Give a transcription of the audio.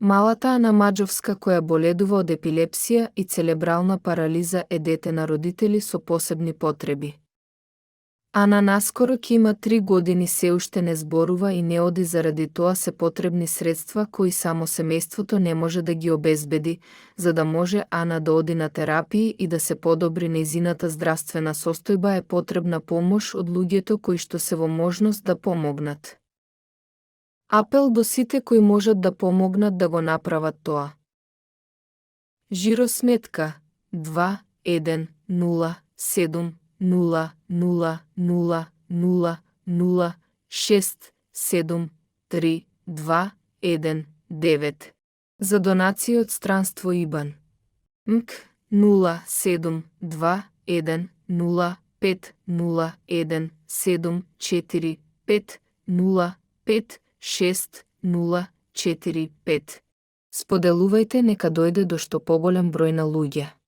Малата Ана Маџовска која боледува од епилепсија и целебрална парализа е дете на родители со посебни потреби. Ана наскоро ќе има 3 години, се уште не зборува и не оди, заради тоа се потребни средства кои само семејството не може да ги обезбеди, за да може Ана да оди на терапии и да се подобри нејзината здравствена состојба. Е потребна помош од луѓето кои што се во можност да помогнат. Апел до сите кои можат да помогнат да го направат тоа. Жиросметка 2-1-0-7-0-0-0-0-6-7-3-2-1-9 за донација од странство ИБАН. МК 072-1-0-5-0-1-7-4-5-0-5-6-0-4-5. Споделувајте, нека дојде до што поголем број на луѓе.